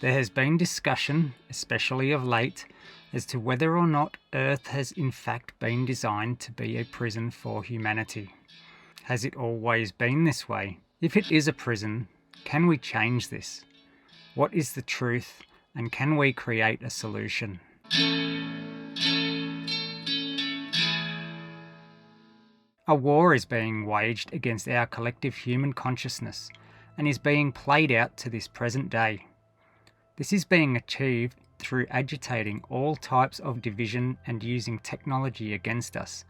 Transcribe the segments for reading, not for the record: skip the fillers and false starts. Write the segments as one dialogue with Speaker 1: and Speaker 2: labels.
Speaker 1: There has been discussion, especially of late, as to whether or not Earth has in fact been designed to be a prison for humanity. Has it always been this way? If it is a prison, can we change this? What is the truth, and can we create a solution? A war is being waged against our collective human consciousness and is being played out to this present day. This is being achieved through agitating all types of division and using technology against us,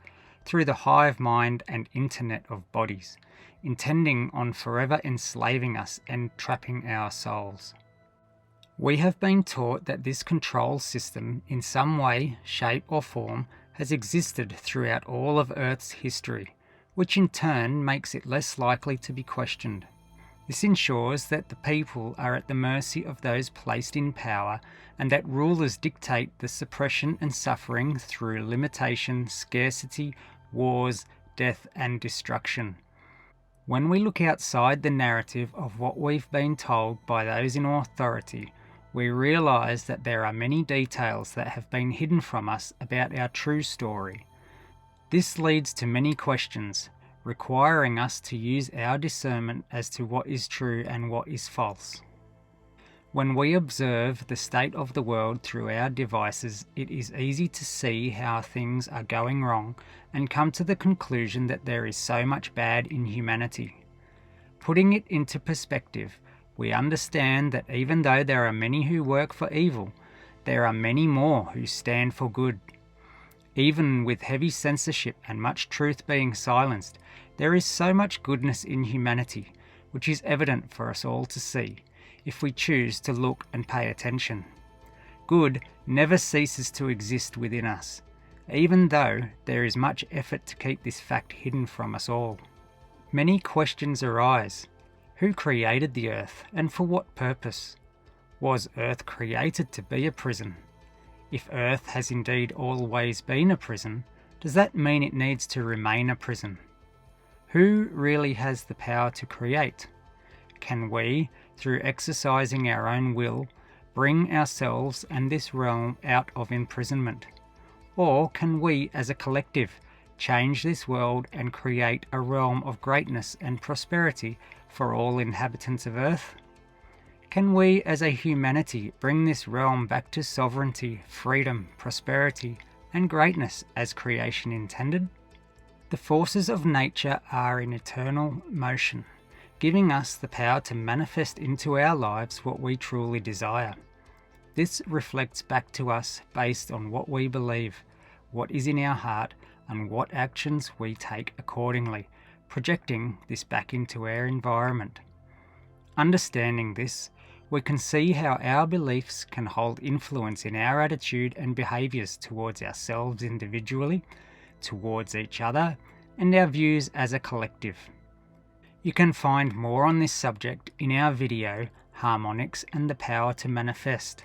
Speaker 1: through the hive mind and internet of bodies, intending on forever enslaving us and trapping our souls. We have been taught that this control system, in some way, shape or form, has existed throughout all of Earth's history, which in turn makes it less likely to be questioned. This ensures that the people are at the mercy of those placed in power, and that rulers dictate the suppression and suffering through limitation, scarcity, wars, death and destruction. When we look outside the narrative of what we've been told by those in authority, we realise that there are many details that have been hidden from us about our true story. This leads to many questions, requiring us to use our discernment as to what is true and what is false. When we observe the state of the world through our devices, it is easy to see how things are going wrong and come to the conclusion that there is so much bad in humanity. Putting it into perspective, we understand that even though there are many who work for evil, there are many more who stand for good. Even with heavy censorship and much truth being silenced, there is so much goodness in humanity, which is evident for us all to see, if we choose to look and pay attention. Good never ceases to exist within us, even though there is much effort to keep this fact hidden from us all. Many questions arise. Who created the Earth, and for what purpose? Was Earth created to be a prison? If Earth has indeed always been a prison, does that mean it needs to remain a prison? Who really has the power to create? Can we, through exercising our own will, bring ourselves and this realm out of imprisonment? Or can we, as a collective, change this world and create a realm of greatness and prosperity for all inhabitants of Earth? Can we as a humanity bring this realm back to sovereignty, freedom, prosperity, and greatness as creation intended? The forces of nature are in eternal motion, giving us the power to manifest into our lives what we truly desire. This reflects back to us based on what we believe, what is in our heart, and what actions we take accordingly, projecting this back into our environment. Understanding this, we can see how our beliefs can hold influence in our attitude and behaviours towards ourselves individually, towards each other, and our views as a collective. You can find more on this subject in our video, Harmonics and the Power to Manifest,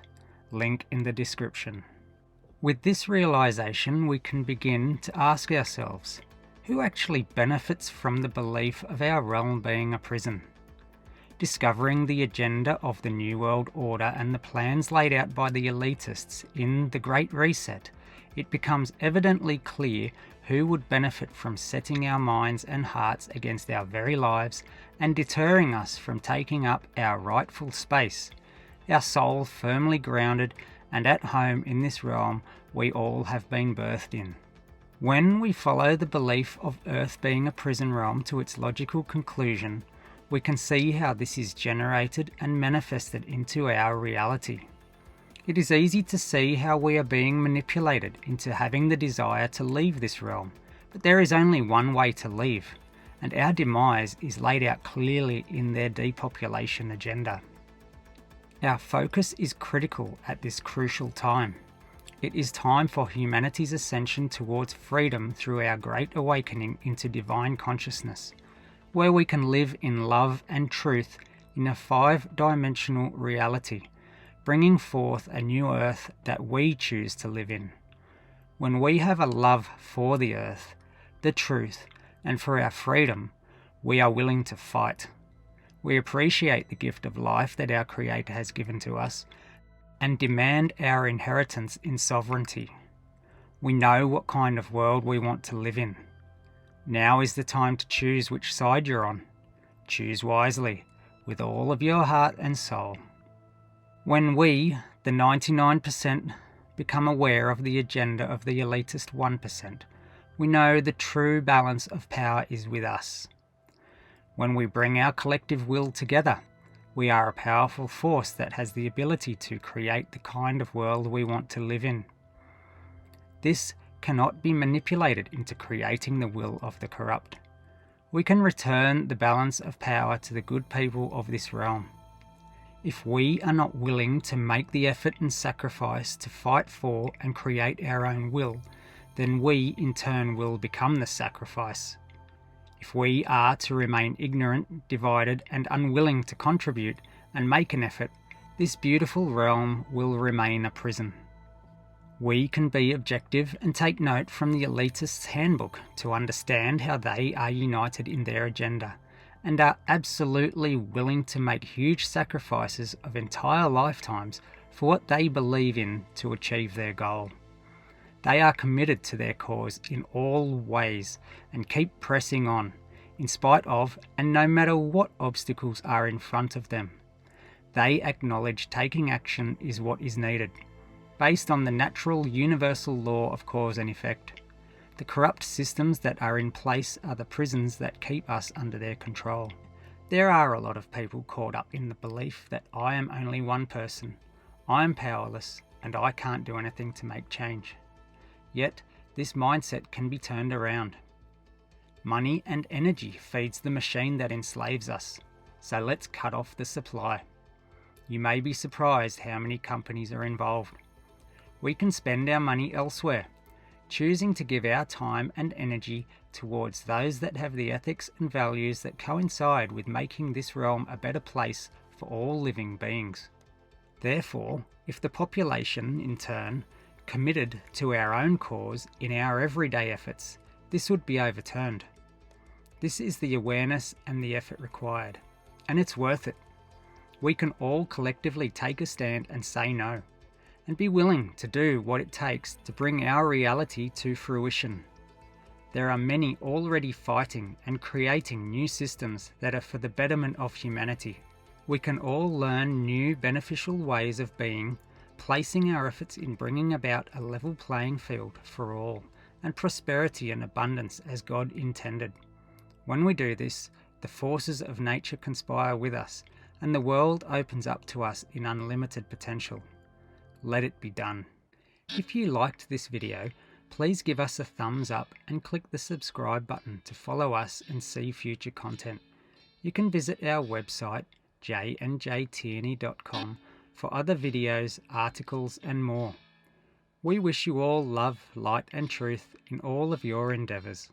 Speaker 1: link in the description. With this realisation, we can begin to ask ourselves, who actually benefits from the belief of our realm being a prison? Discovering the agenda of the New World Order and the plans laid out by the elitists in the Great Reset, it becomes evidently clear who would benefit from setting our minds and hearts against our very lives and deterring us from taking up our rightful space, our soul firmly grounded and at home in this realm we all have been birthed in. When we follow the belief of Earth being a prison realm to its logical conclusion, we can see how this is generated and manifested into our reality. It is easy to see how we are being manipulated into having the desire to leave this realm, but there is only one way to leave, and our demise is laid out clearly in their depopulation agenda. Our focus is critical at this crucial time. It is time for humanity's ascension towards freedom through our great awakening into divine consciousness, where we can live in love and truth in a 5-dimensional reality, bringing forth a new earth that we choose to live in. When we have a love for the earth, the truth, and for our freedom, we are willing to fight. We appreciate the gift of life that our Creator has given to us and demand our inheritance in sovereignty. We know what kind of world we want to live in. Now is the time to choose which side you're on. Choose wisely, with all of your heart and soul. When we, the 99%, become aware of the agenda of the elitist 1%, we know the true balance of power is with us. When we bring our collective will together, we are a powerful force that has the ability to create the kind of world we want to live in. This cannot be manipulated into creating the will of the corrupt. We can return the balance of power to the good people of this realm. If we are not willing to make the effort and sacrifice to fight for and create our own will, then we in turn will become the sacrifice. If we are to remain ignorant, divided, and unwilling to contribute and make an effort, this beautiful realm will remain a prison. We can be objective and take note from the elitists' handbook to understand how they are united in their agenda and are absolutely willing to make huge sacrifices of entire lifetimes for what they believe in to achieve their goal. They are committed to their cause in all ways and keep pressing on, in spite of and no matter what obstacles are in front of them. They acknowledge taking action is what is needed, based on the natural universal law of cause and effect. The corrupt systems that are in place are the prisons that keep us under their control. There are a lot of people caught up in the belief that I am only one person, I am powerless, and I can't do anything to make change. Yet, this mindset can be turned around. Money and energy feeds the machine that enslaves us, so let's cut off the supply. You may be surprised how many companies are involved. We can spend our money elsewhere, choosing to give our time and energy towards those that have the ethics and values that coincide with making this realm a better place for all living beings. Therefore, if the population, in turn, committed to our own cause in our everyday efforts, this would be overturned. This is the awareness and the effort required, and it's worth it. We can all collectively take a stand and say no, and be willing to do what it takes to bring our reality to fruition. There are many already fighting and creating new systems that are for the betterment of humanity. We can all learn new beneficial ways of being, placing our efforts in bringing about a level playing field for all, and prosperity and abundance as God intended. When we do this, the forces of nature conspire with us, and the world opens up to us in unlimited potential. Let it be done. If you liked this video, please give us a thumbs up and click the subscribe button to follow us and see future content. You can visit our website, jandjtierney.com, for other videos, articles, and more. We wish you all love, light, and truth in all of your endeavours.